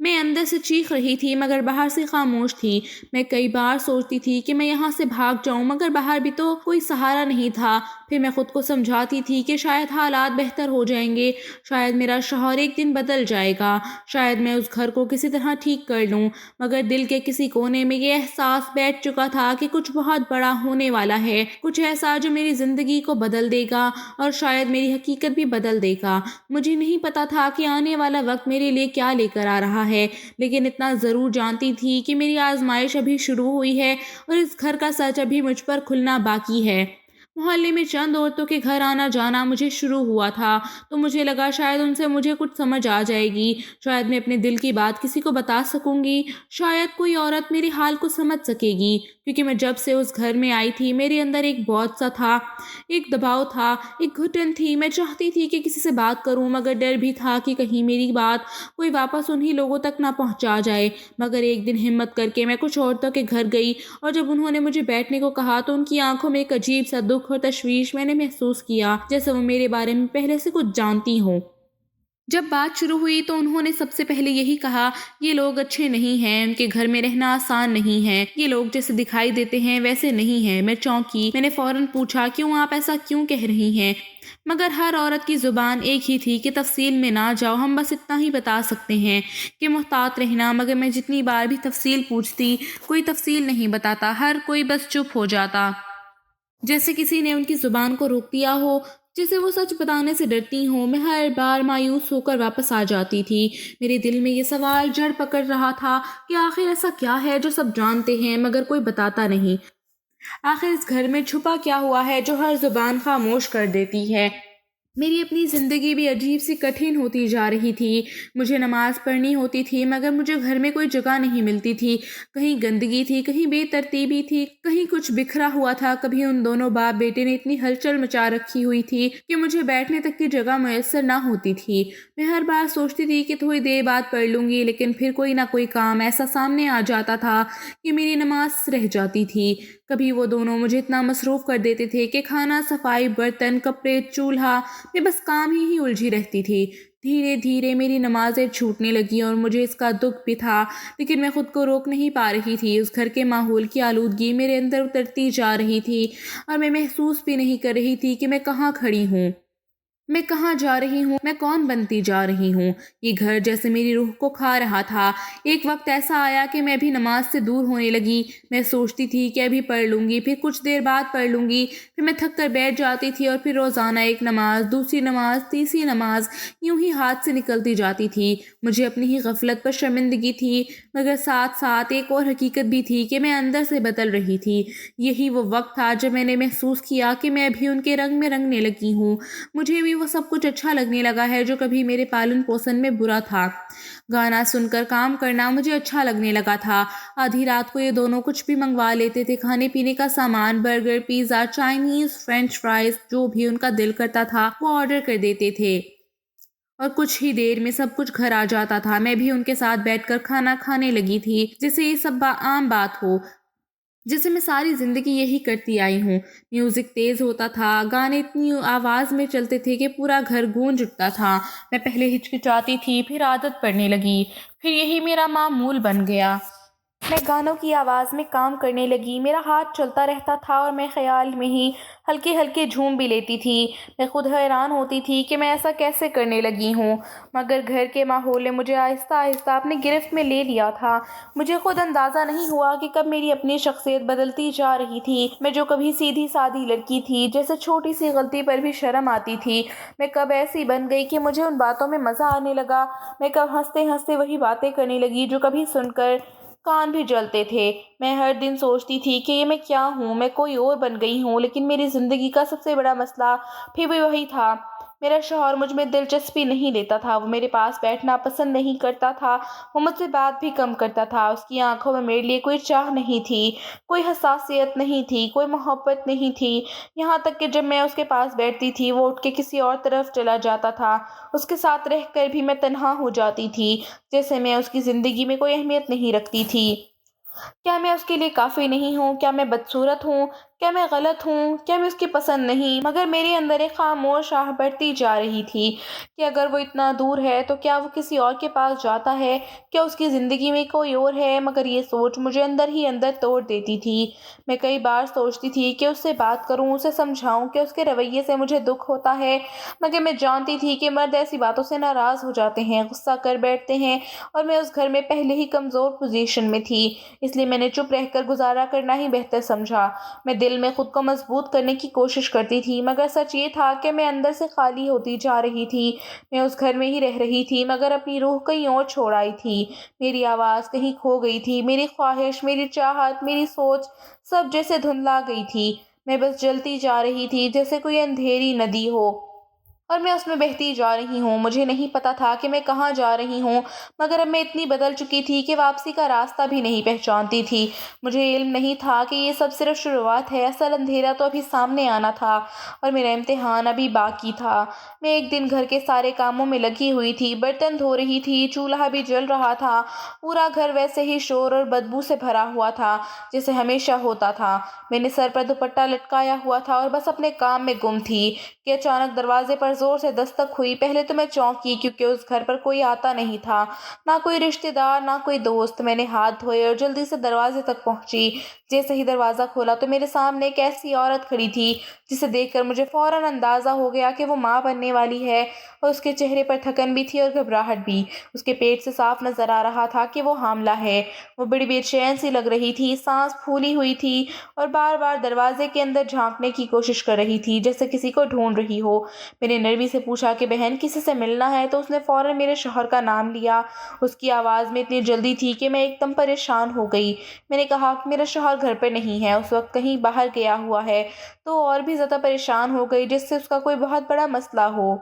میں اندر سے چیخ رہی تھی مگر باہر سے خاموش تھی۔ میں کئی بار سوچتی تھی کہ میں یہاں سے بھاگ جاؤں مگر باہر بھی تو کوئی سہارا نہیں تھا۔ پھر میں خود کو سمجھاتی تھی کہ شاید حالات بہتر ہو جائیں گے، شاید میرا شوہر ایک دن بدل جائے گا، شاید میں اس گھر کو کسی طرح ٹھیک کر لوں۔ مگر دل کے کسی کونے میں یہ احساس بیٹھ چکا تھا کہ کچھ بہت بڑا ہونے والا ہے، کچھ ایسا جو میری زندگی کو بدل دے گا اور شاید میری حقیقت بھی بدل دے گا۔ مجھے نہیں پتا تھا کہ آنے والا وقت میرے لیے کیا لے کر آ رہا ہے، لیکن اتنا ضرور جانتی تھی کہ میری آزمائش ابھی شروع ہوئی ہے اور اس گھر کا سچ ابھی مجھ پر کھلنا باقی ہے۔ محلے میں چند عورتوں کے گھر آنا جانا مجھے شروع ہوا تھا تو مجھے لگا شاید ان سے مجھے کچھ سمجھ آ جائے گی، شاید میں اپنے دل کی بات کسی کو بتا سکوں گی، شاید کوئی عورت میرے حال کو سمجھ سکے گی، کیونکہ میں جب سے اس گھر میں آئی تھی میرے اندر ایک بوجھ سا تھا، ایک دباؤ تھا، ایک گھٹن تھی۔ میں چاہتی تھی کہ کسی سے بات کروں مگر ڈر بھی تھا کہ کہیں میری بات کوئی واپس انہی لوگوں تک نہ پہنچا جائے۔ مگر ایک دن ہمت کر کے میں کچھ عورتوں کے گھر گئی اور جب انہوں نے مجھے بیٹھنے کو کہا تو ان کی آنکھوں میں ایک عجیب سا دکھ اور تشویش میں نے محسوس کیا، جیسے وہ میرے بارے میں پہلے سے کچھ جانتی ہوں۔ جب بات شروع ہوئی تو انہوں نے سب سے پہلے یہی کہا، یہ لوگ اچھے نہیں ہیں، ان کے گھر میں رہنا آسان نہیں ہے، یہ لوگ جیسے دکھائی دیتے ہیں ویسے نہیں ہیں۔ میں چونکی، میں نے فوراً پوچھا، کیوں آپ ایسا کیوں کہہ رہی ہیں؟ مگر ہر عورت کی زبان ایک ہی تھی کہ تفصیل میں نہ جاؤ، ہم بس اتنا ہی بتا سکتے ہیں کہ محتاط رہنا۔ مگر میں جتنی بار بھی تفصیل پوچھتی کوئی تفصیل نہیں بتاتا، ہر کوئی بس چپ ہو جاتا، جیسے کسی نے ان کی زبان کو روک دیا ہو، جیسے وہ سچ بتانے سے ڈرتی ہوں۔ میں ہر بار مایوس ہو کر واپس آ جاتی تھی۔ میرے دل میں یہ سوال جڑ پکڑ رہا تھا کہ آخر ایسا کیا ہے جو سب جانتے ہیں مگر کوئی بتاتا نہیں؟ آخر اس گھر میں چھپا کیا ہوا ہے جو ہر زبان خاموش کر دیتی ہے؟ میری اپنی زندگی بھی عجیب سی کٹھن ہوتی جا رہی تھی۔ مجھے نماز پڑھنی ہوتی تھی مگر مجھے گھر میں کوئی جگہ نہیں ملتی تھی، کہیں گندگی تھی، کہیں بے ترتیبی تھی، کہیں کچھ بکھرا ہوا تھا، کبھی ان دونوں باپ بیٹے نے اتنی ہلچل مچا رکھی ہوئی تھی کہ مجھے بیٹھنے تک کی جگہ میسر نہ ہوتی تھی۔ میں ہر بار سوچتی تھی کہ تھوڑی دیر بعد پڑھ لوں گی، لیکن پھر کوئی نہ کوئی کام ایسا سامنے آ جاتا تھا کہ میری نماز رہ جاتی تھی۔ کبھی وہ دونوں مجھے اتنا مصروف کر دیتے تھے کہ کھانا، صفائی، برتن، کپڑے، چولہا میں بس کام ہی الجھی رہتی تھی۔ دھیرے دھیرے میری نمازیں چھوٹنے لگی اور مجھے اس کا دکھ بھی تھا، لیکن میں خود کو روک نہیں پا رہی تھی۔ اس گھر کے ماحول کی آلودگی میرے اندر اترتی جا رہی تھی اور میں محسوس بھی نہیں کر رہی تھی کہ میں کہاں کھڑی ہوں، میں کہاں جا رہی ہوں، میں کون بنتی جا رہی ہوں۔ یہ گھر جیسے میری روح کو کھا رہا تھا۔ ایک وقت ایسا آیا کہ میں بھی نماز سے دور ہونے لگی۔ میں سوچتی تھی کہ ابھی پڑھ لوں گی، پھر کچھ دیر بعد پڑھ لوں گی، پھر میں تھک کر بیٹھ جاتی تھی اور پھر روزانہ ایک نماز، دوسری نماز، تیسری نماز یوں ہی ہاتھ سے نکلتی جاتی تھی۔ مجھے اپنی ہی غفلت پر شرمندگی تھی، مگر ساتھ ساتھ ایک اور حقیقت بھی تھی کہ میں اندر سے بدل رہی تھی۔ یہی وہ وقت تھا جب میں نے محسوس کیا کہ میں بھی ان کے رنگ میں رنگنے لگی ہوں۔ مجھے بھی وہ سب کچھ اچھا لگنے لگا ہے جو کبھی میرے پالن پوسن میں برا تھا۔ گانا سن کر کام کرنا مجھے اچھا لگنے لگا تھا۔ آدھی رات کو یہ دونوں کچھ بھی منگوا لیتے تھے، کھانے پینے کا سامان، burger, pizza, Chinese, French fries, جو بھی ان کا دل کرتا تھا وہ آرڈر کر دیتے تھے اور کچھ ہی دیر میں سب کچھ گھر آ جاتا تھا۔ میں بھی ان کے ساتھ بیٹھ کر کھانا کھانے لگی تھی، جیسے یہ سب عام بات ہو، جیسے میں ساری زندگی یہی کرتی آئی ہوں۔ میوزک تیز ہوتا تھا، گانے اتنی آواز میں چلتے تھے کہ پورا گھر گونج اٹھتا تھا۔ میں پہلے ہچکچاتی تھی، پھر عادت پڑنے لگی، پھر یہی میرا معمول بن گیا۔ میں گانوں کی آواز میں کام کرنے لگی، میرا ہاتھ چلتا رہتا تھا اور میں خیال میں ہی ہلکے ہلکے جھوم بھی لیتی تھی۔ میں خود حیران ہوتی تھی کہ میں ایسا کیسے کرنے لگی ہوں، مگر گھر کے ماحول نے مجھے آہستہ آہستہ اپنی گرفت میں لے لیا تھا۔ مجھے خود اندازہ نہیں ہوا کہ کب میری اپنی شخصیت بدلتی جا رہی تھی۔ میں جو کبھی سیدھی سادی لڑکی تھی جیسے چھوٹی سی غلطی پر بھی شرم آتی تھی، میں کب ایسی بن گئی کہ مجھے ان باتوں میں مزہ آنے لگا۔ میں کب ہنستے ہنستے وہی باتیں کرنے لگی جو کبھی سن کر کان بھی جلتے تھے۔ میں ہر دن سوچتی تھی کہ یہ میں کیا ہوں، میں کوئی اور بن گئی ہوں، لیکن میری زندگی کا سب سے بڑا مسئلہ پھر بھی وہی تھا۔ میرا شوہر مجھ میں دلچسپی نہیں لیتا تھا، وہ میرے پاس بیٹھنا پسند نہیں کرتا تھا، وہ مجھ سے بات بھی کم کرتا تھا۔ اس کی آنکھوں میں میرے لیے کوئی چاہ نہیں تھی، کوئی حساسیت نہیں تھی، کوئی محبت نہیں تھی، یہاں تک کہ جب میں اس کے پاس بیٹھتی تھی وہ اٹھ کے کسی اور طرف چلا جاتا تھا۔ اس کے ساتھ رہ کر بھی میں تنہا ہو جاتی تھی، جیسے میں اس کی زندگی میں کوئی اہمیت نہیں رکھتی تھی۔ کیا میں اس کے لیے کافی نہیں ہوں؟ کیا میں بدصورت ہوں؟ کیا میں غلط ہوں؟ کیا میں اس کی پسند نہیں؟ مگر میرے اندر ایک خاموش آہ بڑھتی جا رہی تھی کہ اگر وہ اتنا دور ہے تو کیا وہ کسی اور کے پاس جاتا ہے؟ کیا اس کی زندگی میں کوئی اور ہے؟ مگر یہ سوچ مجھے اندر ہی اندر توڑ دیتی تھی۔ میں کئی بار سوچتی تھی کہ اس سے بات کروں، اسے سمجھاؤں کہ اس کے رویے سے مجھے دکھ ہوتا ہے، مگر میں جانتی تھی کہ مرد ایسی باتوں سے ناراض ہو جاتے ہیں، غصہ کر بیٹھتے ہیں، اور میں اس گھر میں پہلے ہی کمزور پوزیشن میں تھی، اس لیے میں نے چپ رہ کر گزارا کرنا ہی بہتر سمجھا۔ میں دل میں خود کو مضبوط کرنے کی کوشش کرتی تھی، مگر سچ یہ تھا کہ میں اندر سے خالی ہوتی جا رہی تھی۔ میں اس گھر میں ہی رہ رہی تھی مگر اپنی روح کہیں اور چھوڑ آئی تھی، میری آواز کہیں کھو گئی تھی، میری خواہش، میری چاہت، میری سوچ سب جیسے دھندلا گئی تھی۔ میں بس جلتی جا رہی تھی جیسے کوئی اندھیری ندی ہو اور میں اس میں بہتی جا رہی ہوں۔ مجھے نہیں پتا تھا کہ میں کہاں جا رہی ہوں، مگر اب میں اتنی بدل چکی تھی کہ واپسی کا راستہ بھی نہیں پہچانتی تھی۔ مجھے علم نہیں تھا کہ یہ سب صرف شروعات ہے، اصل اندھیرا تو ابھی سامنے آنا تھا اور میرا امتحان ابھی باقی تھا۔ میں ایک دن گھر کے سارے کاموں میں لگی ہوئی تھی، برتن دھو رہی تھی، چولہا بھی جل رہا تھا، پورا گھر ویسے ہی شور اور بدبو سے بھرا ہوا تھا جیسے ہمیشہ ہوتا تھا۔ میں نے سر پر دوپٹہ لٹکایا ہوا تھا اور بس اپنے کام میں گم تھی کہ اچانک دروازے پر زور سے دستک ہوئی۔ پہلے تو میں چونکی کیونکہ اس گھر پر کوئی آتا نہیں تھا، نہ کوئی رشتہ دار، نہ کوئی دوست۔ میں نے ہاتھ دھوئے اور جلدی سے دروازے تک پہنچی۔ جیسے ہی دروازہ کھولا تو میرے سامنے ایک ایسی عورت کھڑی تھی جسے دیکھ کر مجھے فوراً اندازہ ہو گیا کہ وہ ماں بننے والی ہے، اور اس کے چہرے پر تھکن بھی تھی اور گھبراہٹ بھی۔ اس کے پیٹ سے صاف نظر آ رہا تھا کہ وہ حاملہ ہے۔ وہ بڑی بے چین سی لگ رہی تھی، سانس پھولی ہوئی تھی اور بار بار دروازے کے اندر جھانکنے کی کوشش کر رہی تھی جیسے کسی کو ڈھونڈ رہی ہو۔ میں نے نرمی سے پوچھا کہ بہن کسی سے ملنا ہے، تو اس نے فوراً میرے شوہر کا نام لیا۔ اس کی آواز میں اتنی جلدی تھی کہ میں ایک دم پریشان ہو گئی۔ میں نے کہا کہ میرا شوہر گھر پہ نہیں ہے، اس وقت کہیں باہر گیا ہوا ہے۔ تو اور بھی زیادہ پریشان ہو گئی، جس سے اس کا کوئی بہت بڑا مسئلہ ہو،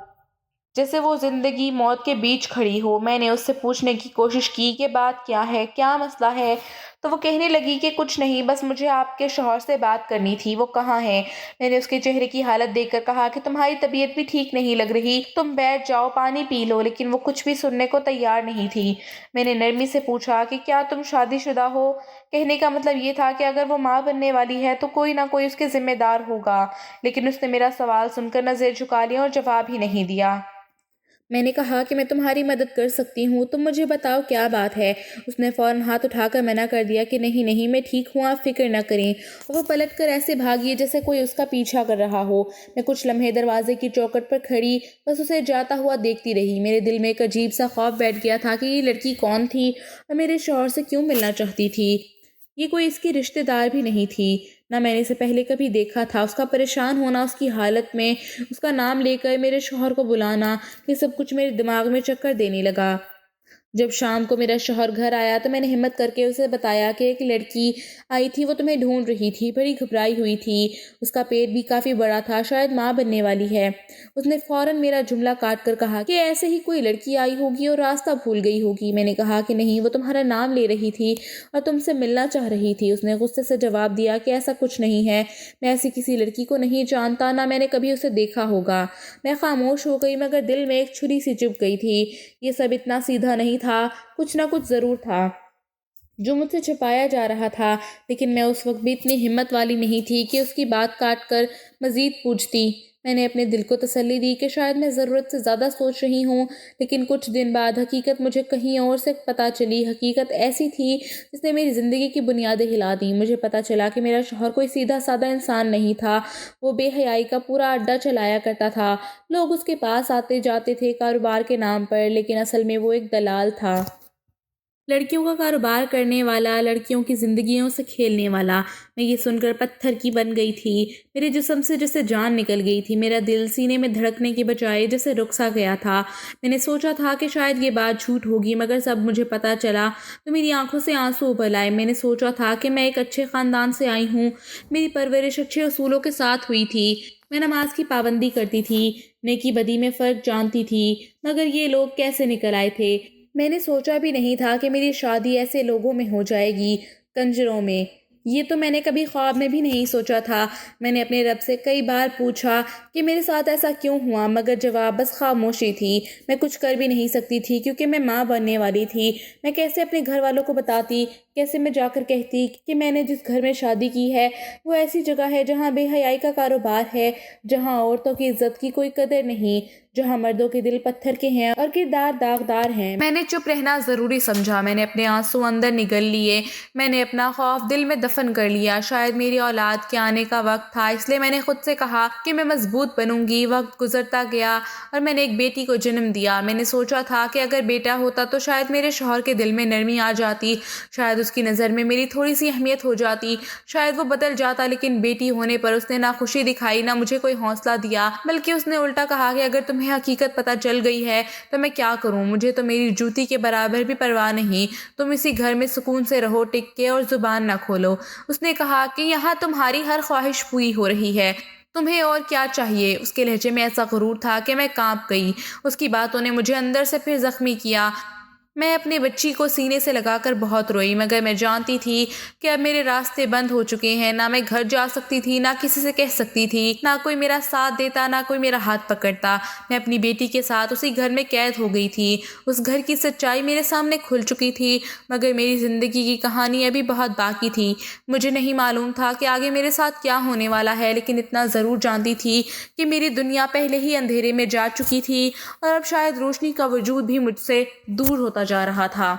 جیسے وہ زندگی موت کے بیچ کھڑی ہو۔ میں نے اس سے پوچھنے کی کوشش کی کہ بات کیا ہے، کیا مسئلہ ہے، تو وہ کہنے لگی کہ کچھ نہیں، بس مجھے آپ کے شوہر سے بات کرنی تھی، وہ کہاں ہیں؟ میں نے اس کے چہرے کی حالت دیکھ کر کہا کہ تمہاری طبیعت بھی ٹھیک نہیں لگ رہی، تم بیٹھ جاؤ، پانی پی لو، لیکن وہ کچھ بھی سننے کو تیار نہیں تھی۔ میں نے نرمی سے پوچھا کہ کیا تم شادی شدہ ہو؟ کہنے کا مطلب یہ تھا کہ اگر وہ ماں بننے والی ہے تو کوئی نہ کوئی اس کے ذمہ دار ہوگا، لیکن اس نے میرا سوال سن کر نظر جھکا لی اور جواب ہی نہیں دیا۔ میں نے کہا کہ میں تمہاری مدد کر سکتی ہوں، تم مجھے بتاؤ کیا بات ہے۔ اس نے فوراً ہاتھ اٹھا کر منع کر دیا کہ نہیں نہیں، میں ٹھیک ہوں، آپ فکر نہ کریں۔ وہ پلٹ کر ایسے بھاگی جیسے کوئی اس کا پیچھا کر رہا ہو۔ میں کچھ لمحے دروازے کی چوکھٹ پر کھڑی بس اسے جاتا ہوا دیکھتی رہی۔ میرے دل میں ایک عجیب سا خوف بیٹھ گیا تھا کہ یہ لڑکی کون تھی اور میرے شوہر سے کیوں ملنا چاہتی تھی۔ یہ کوئی اس کی رشتہ دار بھی نہیں تھی، نہ میں نے اسے پہلے کبھی دیکھا تھا۔ اس کا پریشان ہونا، اس کی حالت میں اس کا نام لے کر میرے شوہر کو بلانا، یہ سب کچھ میرے دماغ میں چکر دینے لگا۔ جب شام کو میرا شوہر گھر آیا تو میں نے ہمت کر کے اسے بتایا کہ ایک لڑکی آئی تھی، وہ تمہیں ڈھونڈ رہی تھی، بڑی گھبرائی ہوئی تھی، اس کا پیٹ بھی کافی بڑا تھا، شاید ماں بننے والی ہے۔ اس نے فوراً میرا جملہ کاٹ کر کہا کہ ایسے ہی کوئی لڑکی آئی ہوگی اور راستہ بھول گئی ہوگی۔ میں نے کہا کہ نہیں، وہ تمہارا نام لے رہی تھی اور تم سے ملنا چاہ رہی تھی۔ اس نے غصے سے جواب دیا کہ ایسا کچھ نہیں ہے، میں ایسی کسی لڑکی کو نہیں جانتا، نہ میں نے کبھی اسے دیکھا ہوگا۔ میں خاموش ہو گئی، مگر دل میں ایک چھری سی چبھ گئی تھی۔ یہ سب اتنا سیدھا نہیں تھا، کچھ نہ کچھ ضرور تھا جو مجھ سے چھپایا جا رہا تھا، لیکن میں اس وقت بھی اتنی ہمت والی نہیں تھی کہ اس کی بات کاٹ کر مزید پوچھتی۔ میں نے اپنے دل کو تسلی دی کہ شاید میں ضرورت سے زیادہ سوچ رہی ہوں، لیکن کچھ دن بعد حقیقت مجھے کہیں اور سے پتہ چلی۔ حقیقت ایسی تھی جس نے میری زندگی کی بنیادیں ہلا دیں۔ مجھے پتہ چلا کہ میرا شوہر کوئی سیدھا سادہ انسان نہیں تھا، وہ بے حیائی کا پورا اڈہ چلایا کرتا تھا۔ لوگ اس کے پاس آتے جاتے تھے کاروبار کے نام پر، لیکن اصل میں وہ ایک دلال تھا، لڑکیوں کا کاروبار کرنے والا، لڑکیوں کی زندگیوں سے کھیلنے والا۔ میں یہ سن کر پتھر کی بن گئی تھی، میرے جسم سے جیسے جان نکل گئی تھی، میرا دل سینے میں دھڑکنے کے بجائے جیسے رک سا گیا تھا۔ میں نے سوچا تھا کہ شاید یہ بات جھوٹ ہوگی، مگر جب مجھے پتہ چلا تو میری آنکھوں سے آنسو ابل آئے۔ میں نے سوچا تھا کہ میں ایک اچھے خاندان سے آئی ہوں، میری پرورش اچھے اصولوں کے ساتھ ہوئی تھی، میں نماز کی پابندی کرتی تھی، نیکی بدی میں فرق جانتی تھی، مگر یہ لوگ کیسے نکل آئے تھے؟ میں نے سوچا بھی نہیں تھا کہ میری شادی ایسے لوگوں میں ہو جائے گی، کنجروں میں۔ یہ تو میں نے کبھی خواب میں بھی نہیں سوچا تھا۔ میں نے اپنے رب سے کئی بار پوچھا کہ میرے ساتھ ایسا کیوں ہوا، مگر جواب بس خاموشی تھی۔ میں کچھ کر بھی نہیں سکتی تھی کیونکہ میں ماں بننے والی تھی۔ میں کیسے اپنے گھر والوں کو بتاتی، کیسے میں جا کر کہتی کہ میں نے جس گھر میں شادی کی ہے وہ ایسی جگہ ہے جہاں بے حیائی کا کاروبار ہے، جہاں عورتوں کی عزت کی کوئی قدر نہیں، جہاں مردوں کے دل پتھر کے ہیں اور کردار داغدار ہیں۔ میں نے چپ رہنا ضروری سمجھا۔ میں نے اپنے آنسو اندر نگل لیے، میں نے اپنا خوف دل میں دفن کر لیا۔ شاید میری اولاد کے آنے کا وقت تھا، اس لیے میں نے خود سے کہا کہ میں مضبوط بنوں گی۔ وقت گزرتا گیا اور میں نے ایک بیٹی کو جنم دیا۔ میں نے سوچا تھا کہ اگر بیٹا ہوتا تو شاید میرے شوہر کے دل میں نرمی آ جاتی، شاید اس کی نظر میں میری تھوڑی سی اہمیت ہو جاتی، شاید وہ بدل جاتا، لیکن بیٹی ہونے پر اس نے نہ خوشی دکھائی، نہ مجھے کوئی حوصلہ دیا، بلکہ اس نے الٹا کہا کہ اگر تمہیں حقیقت پتہ چل گئی ہے تو میں کیا کروں، مجھے تو میری جوتی کے برابر بھی پرواہ نہیں، تم اسی گھر میں سکون سے رہو، ٹک کے اور زبان نہ کھولو۔ اس نے کہا کہ یہاں تمہاری ہر خواہش پوری ہو رہی ہے، تمہیں اور کیا چاہیے؟ اس کے لہجے میں ایسا غرور تھا کہ میں کانپ گئی۔ اس کی باتوں نے مجھے اندر سے پھر زخمی کیا۔ میں اپنی بچی کو سینے سے لگا کر بہت روئی، مگر میں جانتی تھی کہ اب میرے راستے بند ہو چکے ہیں۔ نہ میں گھر جا سکتی تھی، نہ کسی سے کہہ سکتی تھی، نہ کوئی میرا ساتھ دیتا، نہ کوئی میرا ہاتھ پکڑتا۔ میں اپنی بیٹی کے ساتھ اسی گھر میں قید ہو گئی تھی۔ اس گھر کی سچائی میرے سامنے کھل چکی تھی، مگر میری زندگی کی کہانی ابھی بہت باقی تھی۔ مجھے نہیں معلوم تھا کہ آگے میرے ساتھ کیا ہونے والا ہے، لیکن اتنا ضرور جانتی تھی کہ میری دنیا پہلے ہی اندھیرے میں جا چکی تھی اور اب شاید روشنی کا وجود بھی مجھ سے دور ہوتا جا رہا تھا۔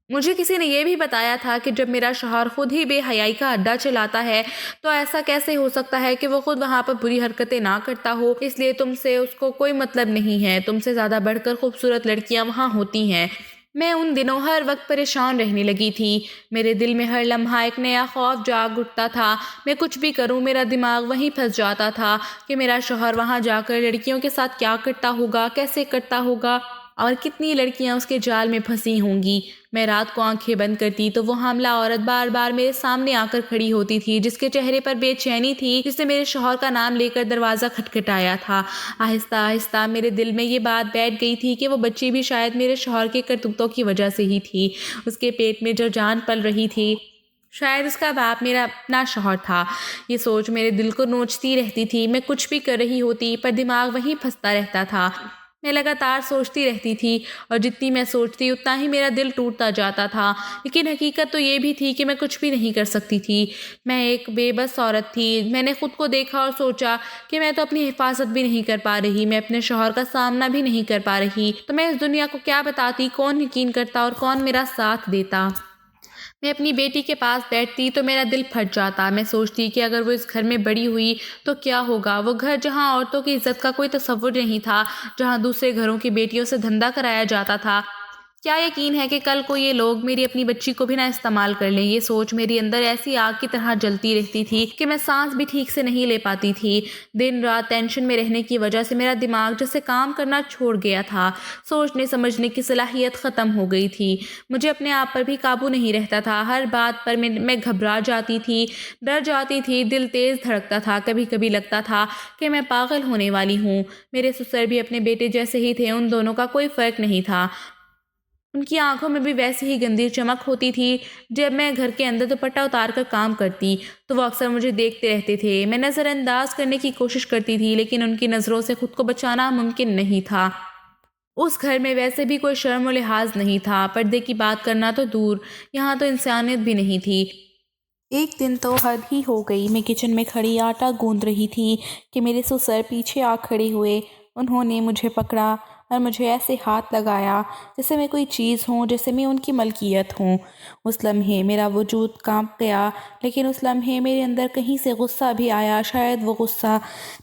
مجھے کسی نے یہ بھی بتایا تھا کہ جب میرا شوہر خود ہی بے حیائی کا اڈا چلاتا ہے تو ایسا کیسے ہو سکتا ہے کہ وہ خود وہاں پر بری حرکتیں نہ کرتا ہو، اس لیے تم سے اس کو کوئی مطلب نہیں ہے، تم سے زیادہ بڑھ کر خوبصورت لڑکیاں وہاں ہوتی ہیں۔ میں ان دنوں ہر وقت پریشان رہنے لگی تھی۔ میرے دل میں ہر لمحہ ایک نیا خوف جاگ اٹھتا تھا۔ میں کچھ بھی کروں میرا دماغ وہیں پھنس جاتا تھا کہ میرا شوہر وہاں جا کر لڑکیوں کے ساتھ کیا کرتا ہوگا، کیسے کرتا ہوگا اور کتنی لڑکیاں اس کے جال میں پھنسی ہوں گی۔ میں رات کو آنکھیں بند کرتی تو وہ حاملہ عورت بار بار میرے سامنے آ کر کھڑی ہوتی تھی، جس کے چہرے پر بے چینی تھی، جس نے میرے شوہر کا نام لے کر دروازہ کھٹکھٹایا تھا۔ آہستہ آہستہ میرے دل میں یہ بات بیٹھ گئی تھی کہ وہ بچی بھی شاید میرے شوہر کے کرتوتوں کی وجہ سے ہی تھی۔ اس کے پیٹ میں جو جان پل رہی تھی، شاید اس کا باپ میرا اپنا شوہر تھا۔ یہ سوچ میرے دل کو نوچتی رہتی تھی۔ میں کچھ بھی کر رہی ہوتی پر دماغ وہیں پھنستا رہتا تھا۔ میں لگاتار سوچتی رہتی تھی اور جتنی میں سوچتی اتنا ہی میرا دل ٹوٹتا جاتا تھا، لیکن حقیقت تو یہ بھی تھی کہ میں کچھ بھی نہیں کر سکتی تھی۔ میں ایک بے بس عورت تھی۔ میں نے خود کو دیکھا اور سوچا کہ میں تو اپنی حفاظت بھی نہیں کر پا رہی، میں اپنے شوہر کا سامنا بھی نہیں کر پا رہی، تو میں اس دنیا کو کیا بتاتی، کون یقین کرتا اور کون میرا ساتھ دیتا۔ میں اپنی بیٹی کے پاس بیٹھتی تو میرا دل پھٹ جاتا۔ میں سوچتی کہ اگر وہ اس گھر میں بڑی ہوئی تو کیا ہوگا، وہ گھر جہاں عورتوں کی عزت کا کوئی تصور نہیں تھا، جہاں دوسرے گھروں کی بیٹیوں سے دھندا کرایا جاتا تھا۔ کیا یقین ہے کہ کل کو یہ لوگ میری اپنی بچی کو بھی نہ استعمال کر لیں۔ یہ سوچ میری اندر ایسی آگ کی طرح جلتی رہتی تھی کہ میں سانس بھی ٹھیک سے نہیں لے پاتی تھی۔ دن رات ٹینشن میں رہنے کی وجہ سے میرا دماغ جیسے کام کرنا چھوڑ گیا تھا، سوچنے سمجھنے کی صلاحیت ختم ہو گئی تھی۔ مجھے اپنے آپ پر بھی قابو نہیں رہتا تھا، ہر بات پر میں گھبرا جاتی تھی، ڈر جاتی تھی، دل تیز دھڑکتا تھا، کبھی کبھی لگتا تھا کہ میں پاگل ہونے والی ہوں۔ میرے سسر بھی اپنے بیٹے جیسے ہی تھے، ان دونوں کا کوئی فرق نہیں تھا۔ ان کی آنکھوں میں بھی ویسی ہی گندی چمک ہوتی تھی۔ جب میں گھر کے اندر دوپٹہ اتار کر کام کرتی تو وہ اکثر مجھے دیکھتے رہتے تھے۔ میں نظر انداز کرنے کی کوشش کرتی تھی، لیکن ان کی نظروں سے خود کو بچانا ممکن نہیں تھا۔ اس گھر میں ویسے بھی کوئی شرم و لحاظ نہیں تھا، پردے کی بات کرنا تو دور، یہاں تو انسانیت بھی نہیں تھی۔ ایک دن تو حد ہی ہو گئی، میں کچن میں کھڑی آٹا گوندھ رہی تھی کہ میرے سسر پیچھے آ کھڑے ہوئے۔ انہوں نے مجھے پکڑا اور مجھے ایسے ہاتھ لگایا جیسے میں کوئی چیز ہوں، جیسے میں ان کی ملکیت ہوں۔ اس لمحے میرا وجود کانپ گیا، لیکن اس لمحے میرے اندر کہیں سے غصہ بھی آیا، شاید وہ غصہ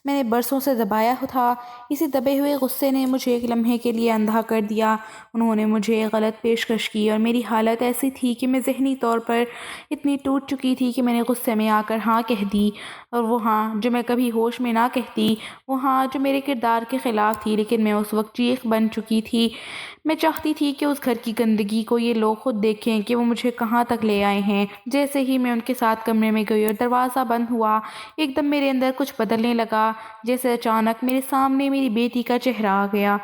میں نے برسوں سے دبایا تھا۔ اسی دبے ہوئے غصے نے مجھے ایک لمحے کے لیے اندھا کر دیا۔ انہوں نے مجھے غلط پیشکش کی اور میری حالت ایسی تھی کہ میں ذہنی طور پر اتنی ٹوٹ چکی تھی کہ میں نے غصے میں آ کر ہاں کہہ دی، اور وہ ہاں جو میں کبھی ہوش میں نہ کہتی، وہ ہاں جو میرے کردار کے خلاف تھی، لیکن میں اس وقت چیخ بن چکی تھی۔ میں چاہتی تھی کہ اس گھر کی گندگی کو یہ لوگ خود دیکھیں کہ وہ مجھے کہاں تک لے آئے ہیں۔ جیسے ہی میں ان کے ساتھ کمرے میں گئی اور دروازہ بند ہوا، ایک دم میرے اندر کچھ بدلنے لگا، جیسے اچانک میرے سامنے میری بیٹی کا چہرہ آ گیا۔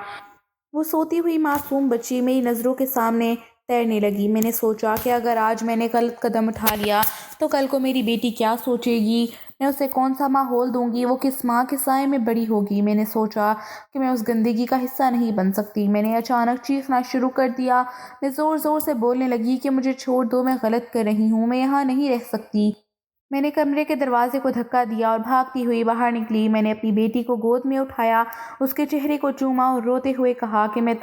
وہ سوتی ہوئی معصوم بچی میری نظروں کے سامنے تیرنے لگی۔ میں نے سوچا کہ اگر آج میں نے غلط قدم اٹھا لیا تو کل کو میری بیٹی کیا سوچے گی، میں اسے کون سا ماحول دوں گی، وہ کس ماں کے سائے میں بڑی ہوگی۔ میں نے سوچا کہ میں اس گندگی کا حصہ نہیں بن سکتی۔ میں نے اچانک چیخنا شروع کر دیا۔ میں زور زور سے بولنے لگی کہ مجھے چھوڑ دو، میں غلط کر رہی ہوں، میں یہاں نہیں رہ سکتی۔ میں نے کمرے کے دروازے کو دھکا دیا اور بھاگتی ہوئی باہر نکلی۔ میں نے اپنی بیٹی کو گود میں اٹھایا، اس کے چہرے کو چوما اور روتے ہوئے کہا کہ میں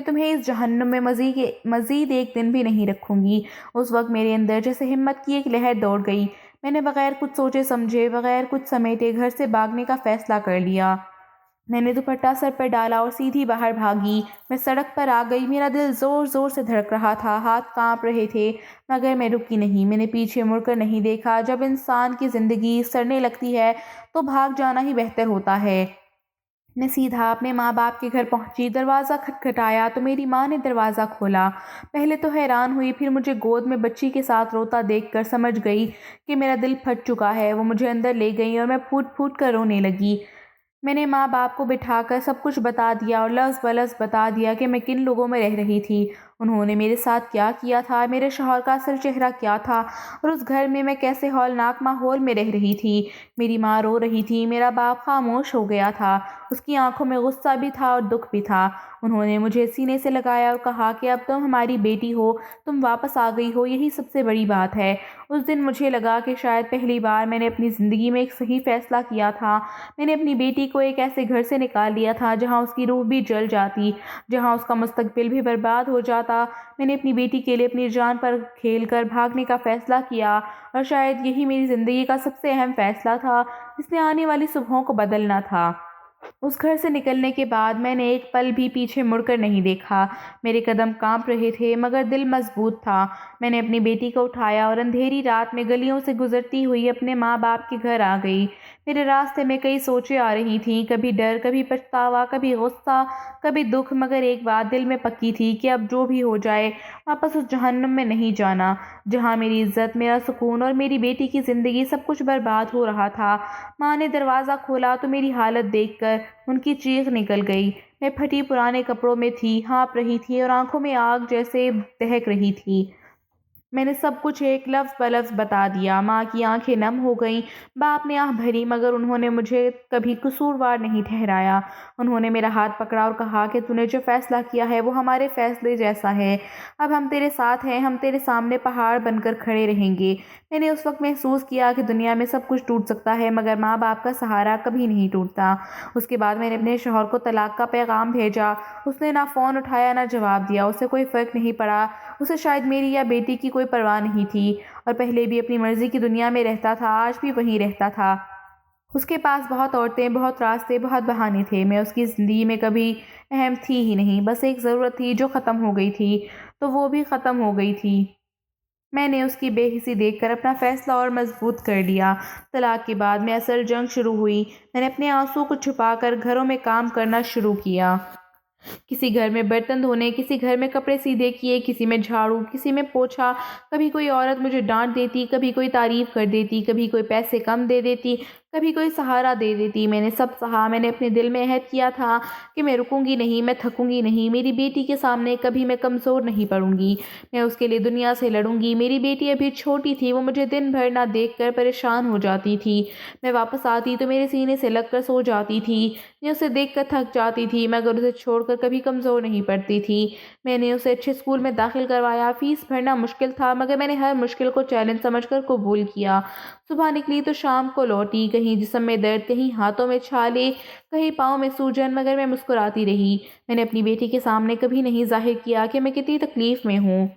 تمہیں اس جہنم میں مزید ایک دن بھی نہیں رکھوں گی۔ اس وقت میرے اندر جیسے ہمت کی ایک لہر دوڑ گئی۔ میں نے بغیر کچھ سوچے سمجھے، بغیر کچھ سمیٹے گھر سے بھاگنے کا فیصلہ کر لیا۔ میں نے دوپٹہ سر پر ڈالا اور سیدھی باہر بھاگی۔ میں سڑک پر آ گئی، میرا دل زور زور سے دھڑک رہا تھا، ہاتھ کانپ رہے تھے، مگر میں رکی نہیں۔ میں نے پیچھے مڑ کر نہیں دیکھا۔ جب انسان کی زندگی سڑنے لگتی ہے تو بھاگ جانا ہی بہتر ہوتا ہے۔ میں سیدھا اپنے ماں باپ کے گھر پہنچی۔ دروازہ کھٹکھٹایا تو میری ماں نے دروازہ کھولا۔ پہلے تو حیران ہوئی، پھر مجھے گود میں بچی کے ساتھ روتا دیکھ کر سمجھ گئی کہ میرا دل پھٹ چکا ہے۔ وہ مجھے اندر لے گئی اور میں پھوٹ پھوٹ کر رونے لگی۔ میں نے ماں باپ کو بٹھا کر سب کچھ بتا دیا اور لفظ بلفظ بتا دیا کہ میں کن لوگوں میں رہ رہی تھی، انہوں نے میرے ساتھ کیا کیا تھا، میرے شوہر کا اصل چہرہ کیا تھا اور اس گھر میں کیسے ہولناک ماحول میں رہ رہی تھی۔ میری ماں رو رہی تھی، میرا باپ خاموش ہو گیا تھا، اس کی آنکھوں میں غصہ بھی تھا اور دکھ بھی تھا۔ انہوں نے مجھے سینے سے لگایا اور کہا کہ اب تم ہماری بیٹی ہو، تم واپس آ گئی ہو، یہی سب سے بڑی بات ہے۔ اس دن مجھے لگا کہ شاید پہلی بار میں نے اپنی زندگی میں ایک صحیح فیصلہ کیا تھا۔ میں نے اپنی بیٹی کو ایک ایسے گھر سے نکال لیا تھا جہاں اس کی روح بھی جل جاتی، جہاں اس کا مستقبل بھی برباد ہو جاتا۔ میں نے اپنی بیٹی کے لیے اپنی جان پر کھیل کر بھاگنے کا فیصلہ کیا اور شاید یہی میری زندگی کا سب سے اہم فیصلہ تھا جس نے آنے والی صبحوں کو بدلنا تھا۔ اس گھر سے نکلنے کے بعد میں نے ایک پل بھی پیچھے مڑ کر نہیں دیکھا۔ میرے قدم کانپ رہے تھے مگر دل مضبوط تھا۔ میں نے اپنی بیٹی کو اٹھایا اور اندھیری رات میں گلیوں سے گزرتی ہوئی اپنے ماں باپ کے گھر آ گئی۔ میرے راستے میں کئی سوچیں آ رہی تھیں، کبھی ڈر، کبھی پچھتاوا، کبھی غصہ، کبھی دکھ، مگر ایک بات دل میں پکی تھی کہ اب جو بھی ہو جائے واپس اس جہنم میں نہیں جانا جہاں میری عزت، میرا سکون اور میری بیٹی کی زندگی سب کچھ برباد ہو رہا تھا۔ ماں نے دروازہ کھولا تو میری حالت دیکھ کر ان کی چیخ نکل گئی۔ میں پھٹی پرانے کپڑوں میں تھی، ہانپ رہی تھی اور آنکھوں میں آگ جیسے دہک رہی تھی۔ میں نے سب کچھ ایک لفظ بلفظ بتا دیا۔ ماں کی آنکھیں نم ہو گئیں، باپ نے آہ بھری، مگر انہوں نے مجھے کبھی قصوروار نہیں ٹھہرایا۔ انہوں نے میرا ہاتھ پکڑا اور کہا کہ تو نے جو فیصلہ کیا ہے وہ ہمارے فیصلے جیسا ہے، اب ہم تیرے ساتھ ہیں، ہم تیرے سامنے پہاڑ بن کر کھڑے رہیں گے۔ میں نے اس وقت محسوس کیا کہ دنیا میں سب کچھ ٹوٹ سکتا ہے مگر ماں باپ کا سہارا کبھی نہیں ٹوٹتا۔ اس کے بعد میں نے اپنے شوہر کو طلاق کا پیغام بھیجا۔ اس نے نہ فون اٹھایا نہ جواب دیا، اسے کوئی فرق نہیں پڑا، اسے شاید میری یا بیٹی کی کوئی پرواہ نہیں تھی، اور پہلے بھی اپنی مرضی کی دنیا میں رہتا تھا، آج بھی وہیں رہتا تھا۔ اس کے پاس بہت عورتیں، بہت راستے، بہت بہانے تھے، میں اس کی زندگی میں کبھی اہم تھی ہی نہیں، بس ایک ضرورت تھی جو ختم ہو گئی تھی، تو وہ بھی ختم ہو گئی تھی۔ میں نے اس کی بے حسی دیکھ کر اپنا فیصلہ اور مضبوط کر لیا۔ طلاق کے بعد میں اصل جنگ شروع ہوئی۔ میں نے اپنے آنسو کو چھپا کر گھروں میں کام کرنا شروع کیا۔ کسی گھر میں برتن دھونے، کسی گھر میں کپڑے سیدھے کیے، کسی میں جھاڑو، کسی میں پوچھا۔ کبھی کوئی عورت مجھے ڈانٹ دیتی، کبھی کوئی تعریف کر دیتی، کبھی کوئی پیسے کم دے دیتی، کبھی کوئی سہارا دے دیتی۔ میں نے سب سہا۔ میں نے اپنے دل میں عہد کیا تھا کہ میں رکوں گی نہیں، میں تھکوں گی نہیں، میری بیٹی کے سامنے کبھی میں کمزور نہیں پڑوں گی، میں اس کے لیے دنیا سے لڑوں گی۔ میری بیٹی ابھی چھوٹی تھی، وہ مجھے دن بھر نہ دیکھ کر پریشان ہو جاتی تھی۔ میں واپس آتی تو میرے سینے سے لگ کر سو جاتی تھی، میں اسے دیکھ کر تھک جاتی تھی مگر اسے چھوڑ کر کبھی کمزور نہیں پڑتی تھی۔ میں نے اسے اچھے اسکول میں داخل کروایا۔ فیس بھرنا مشکل تھا مگر میں نے ہر مشکل کو چیلنج سمجھ کر قبول کیا۔ صبح نکلی تو شام کو لوٹی، کہیں جسم میں درد، کہیں ہاتھوں میں چھالے، کہیں پاؤں میں سوجن، مگر میں مسکراتی رہی۔ میں نے اپنی بیٹی کے سامنے کبھی نہیں ظاہر کیا کہ میں کتنی تکلیف میں ہوں۔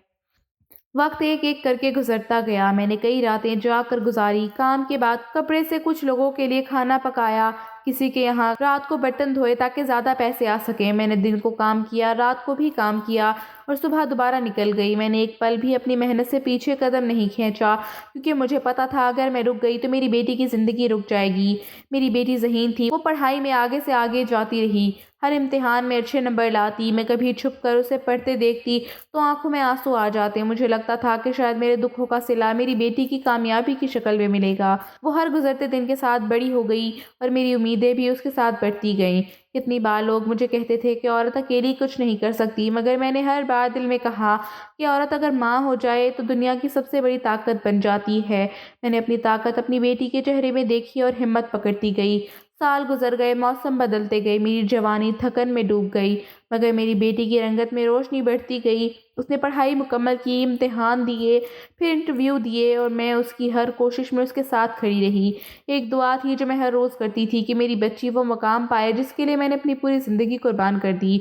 وقت ایک ایک کر کے گزرتا گیا۔ میں نے کئی راتیں جاگ کر گزاری، کام کے بعد کپڑے سے کچھ لوگوں کے لیے کھانا پکایا، کسی کے یہاں رات کو برتن دھوئے تاکہ زیادہ پیسے آ سکیں۔ میں نے دن کو کام کیا، رات کو بھی کام کیا اور صبح دوبارہ نکل گئی۔ میں نے ایک پل بھی اپنی محنت سے پیچھے قدم نہیں کھینچا کیونکہ مجھے پتا تھا اگر میں رک گئی تو میری بیٹی کی زندگی رک جائے گی۔ میری بیٹی ذہین تھی، وہ پڑھائی میں آگے سے آگے جاتی رہی، ہر امتحان میں اچھے نمبر لاتی، میں کبھی چھپ کر اسے پڑھتے دیکھتی تو آنکھوں میں آنسو آ جاتے۔ مجھے لگتا تھا کہ شاید میرے دکھوں کا صلہ میری بیٹی کی کامیابی کی شکل میں ملے گا۔ وہ ہر گزرتے دن کے ساتھ بڑی ہو گئی اور میری امیدیں بھی اس کے ساتھ بڑھتی گئیں۔ کتنی بار لوگ مجھے کہتے تھے کہ عورت اکیلی کچھ نہیں کر سکتی، مگر میں نے ہر بار دل میں کہا کہ عورت اگر ماں ہو جائے تو دنیا کی سب سے بڑی طاقت بن جاتی ہے۔ میں نے اپنی طاقت اپنی بیٹی کے چہرے میں دیکھی اور ہمت پکڑتی گئی۔ سال گزر گئے، موسم بدلتے گئے، میری جوانی تھکن میں ڈوب گئی، مگر میری بیٹی کی رنگت میں روشنی بڑھتی گئی۔ اس نے پڑھائی مکمل کی، امتحان دیے، پھر انٹرویو دیے اور میں اس کی ہر کوشش میں اس کے ساتھ کھڑی رہی۔ ایک دعا تھی جو میں ہر روز کرتی تھی کہ میری بچی وہ مقام پائے جس کے لیے میں نے اپنی پوری زندگی قربان کر دی۔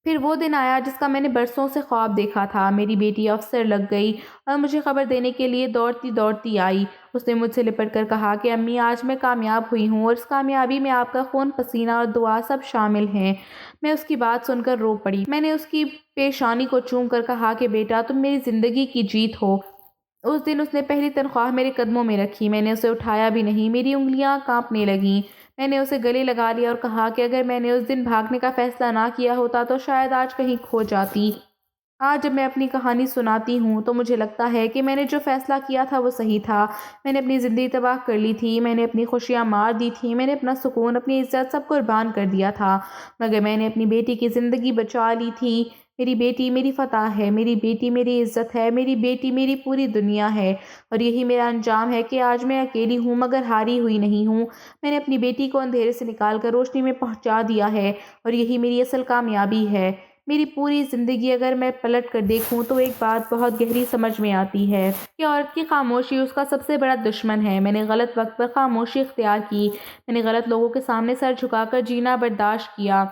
پھر وہ دن آیا جس کا میں نے برسوں سے خواب دیکھا تھا۔ میری بیٹی افسر لگ گئی اور مجھے خبر دینے کے لیے دوڑتی دوڑتی آئی۔ اس نے مجھ سے لپٹ کر کہا کہ امی آج میں کامیاب ہوئی ہوں اور اس کامیابی میں آپ کا خون پسینہ اور دعا سب شامل ہیں۔ میں اس کی بات سن کر رو پڑی۔ میں نے اس کی پیشانی کو چوم کر کہا کہ بیٹا تم میری زندگی کی جیت ہو۔ اس دن اس نے پہلی تنخواہ میرے قدموں میں رکھی۔ میں نے اسے اٹھایا بھی نہیں، میری انگلیاں کانپنے لگیں۔ میں نے اسے گلے لگا لیا اور کہا کہ اگر میں نے اس دن بھاگنے کا فیصلہ نہ کیا ہوتا تو شاید آج کہیں کھو جاتی۔ آج جب میں اپنی کہانی سناتی ہوں تو مجھے لگتا ہے کہ میں نے جو فیصلہ کیا تھا وہ صحیح تھا۔ میں نے اپنی زندگی تباہ کر لی تھی، میں نے اپنی خوشیاں مار دی تھیں، میں نے اپنا سکون، اپنی عزت سب قربان کر دیا تھا، مگر میں نے اپنی بیٹی کی زندگی بچا لی تھی۔ میری بیٹی میری فتح ہے، میری بیٹی میری عزت ہے، میری بیٹی میری پوری دنیا ہے، اور یہی میرا انجام ہے کہ آج میں اکیلی ہوں مگر ہاری ہوئی نہیں ہوں۔ میں نے اپنی بیٹی کو اندھیرے سے نکال کر روشنی میں پہنچا دیا ہے اور یہی میری اصل کامیابی ہے۔ میری پوری زندگی اگر میں پلٹ کر دیکھوں تو ایک بات بہت گہری سمجھ میں آتی ہے کہ عورت کی خاموشی اس کا سب سے بڑا دشمن ہے۔ میں نے غلط وقت پر خاموشی اختیار کی، میں نے غلط لوگوں کے سامنے سر جھکا کر جینا برداشت کیا،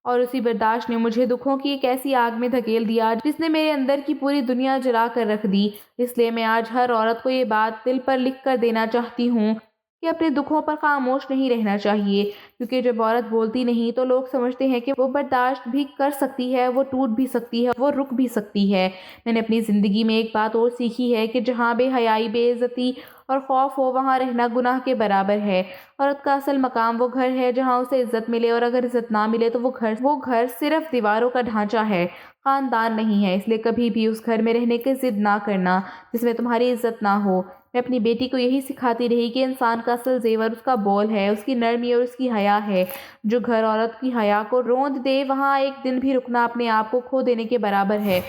اور اسی برداشت نے مجھے دکھوں کی ایک ایسی آگ میں دھکیل دیا جس نے میرے اندر کی پوری دنیا جلا کر رکھ دی۔ اس لیے میں آج ہر عورت کو یہ بات دل پر لکھ کر دینا چاہتی ہوں کہ اپنے دکھوں پر خاموش نہیں رہنا چاہیے، کیونکہ جب عورت بولتی نہیں تو لوگ سمجھتے ہیں کہ وہ برداشت بھی کر سکتی ہے، وہ ٹوٹ بھی سکتی ہے، وہ رک بھی سکتی ہے۔ میں نے اپنی زندگی میں ایک بات اور سیکھی ہے کہ جہاں بے حیائی، بے عزتی اور خوف ہو وہاں رہنا گناہ کے برابر ہے۔ عورت کا اصل مقام وہ گھر ہے جہاں اسے عزت ملے، اور اگر عزت نہ ملے تو وہ گھر صرف دیواروں کا ڈھانچہ ہے، خاندان نہیں ہے۔ اس لیے کبھی بھی اس گھر میں رہنے کی ضد نہ کرنا جس میں تمہاری عزت نہ ہو۔ میں اپنی بیٹی کو یہی سکھاتی رہی کہ انسان کا اصل زیور اس کا بول ہے، اس کی نرمی اور اس کی حیا ہے۔ جو گھر عورت کی حیا کو روند دے وہاں ایک دن بھی رکنا اپنے آپ کو کھو دینے کے برابر ہے۔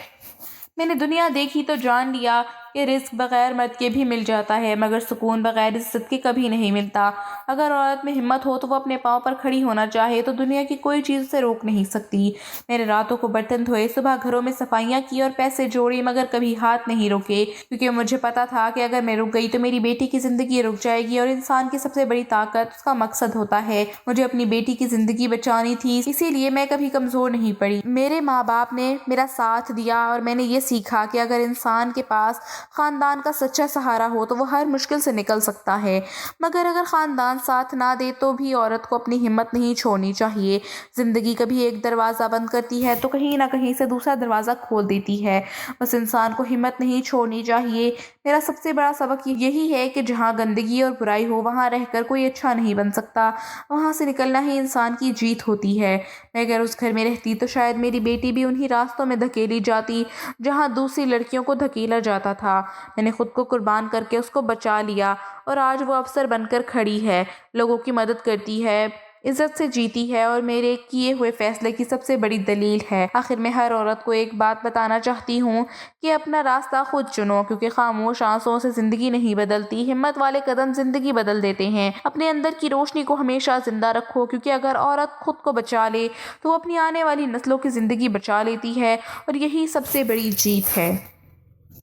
میں نے دنیا دیکھی تو جان لیا کہ رزق بغیر مرد کے بھی مل جاتا ہے، مگر سکون بغیر عزت کے کبھی نہیں ملتا۔ اگر عورت میں ہمت ہو تو وہ اپنے پاؤں پر کھڑی ہونا چاہے تو دنیا کی کوئی چیز اسے روک نہیں سکتی۔ میں نے راتوں کو برتن دھوئے، صبح گھروں میں صفائیاں کی اور پیسے جوڑے، مگر کبھی ہاتھ نہیں روکے، کیونکہ مجھے پتا تھا کہ اگر میں رک گئی تو میری بیٹی کی زندگی رک جائے گی، اور انسان کی سب سے بڑی طاقت اس کا مقصد ہوتا ہے۔ مجھے اپنی بیٹی کی زندگی بچانی تھی، اسی لیے میں کبھی کمزور نہیں پڑی۔ میرے ماں باپ نے میرا ساتھ دیا اور میں نے یہ سیکھا کہ اگر انسان کے پاس خاندان کا سچا سہارا ہو تو وہ ہر مشکل سے نکل سکتا ہے، مگر اگر خاندان ساتھ نہ دے تو بھی عورت کو اپنی ہمت نہیں چھوڑنی چاہیے۔ زندگی کبھی ایک دروازہ بند کرتی ہے تو کہیں نہ کہیں سے دوسرا دروازہ کھول دیتی ہے، بس انسان کو ہمت نہیں چھوڑنی چاہیے۔ میرا سب سے بڑا سبق یہی ہے کہ جہاں گندگی اور برائی ہو وہاں رہ کر کوئی اچھا نہیں بن سکتا، وہاں سے نکلنا ہی انسان کی جیت ہوتی ہے۔ میں اگر اس گھر میں رہتی تو شاید میری بیٹی بھی انہی راستوں میں دھکیلی جاتی جہاں دوسری لڑکیوں کو دھکیلا جاتا تھا۔ میں نے خود کو قربان کر کے اس کو بچا لیا، اور آج وہ افسر بن کر کھڑی ہے، لوگوں کی مدد کرتی ہے، عزت سے جیتی ہے، اور میرے کیے ہوئے فیصلے کی سب سے بڑی دلیل ہے۔ آخر میں ہر عورت کو ایک بات بتانا چاہتی ہوں کہ اپنا راستہ خود چنو، کیونکہ خاموش آنسوؤں سے زندگی نہیں بدلتی، ہمت والے قدم زندگی بدل دیتے ہیں۔ اپنے اندر کی روشنی کو ہمیشہ زندہ رکھو، کیونکہ اگر عورت خود کو بچا لے تو وہ اپنی آنے والی نسلوں کی زندگی بچا لیتی ہے، اور یہی سب سے بڑی جیت ہے۔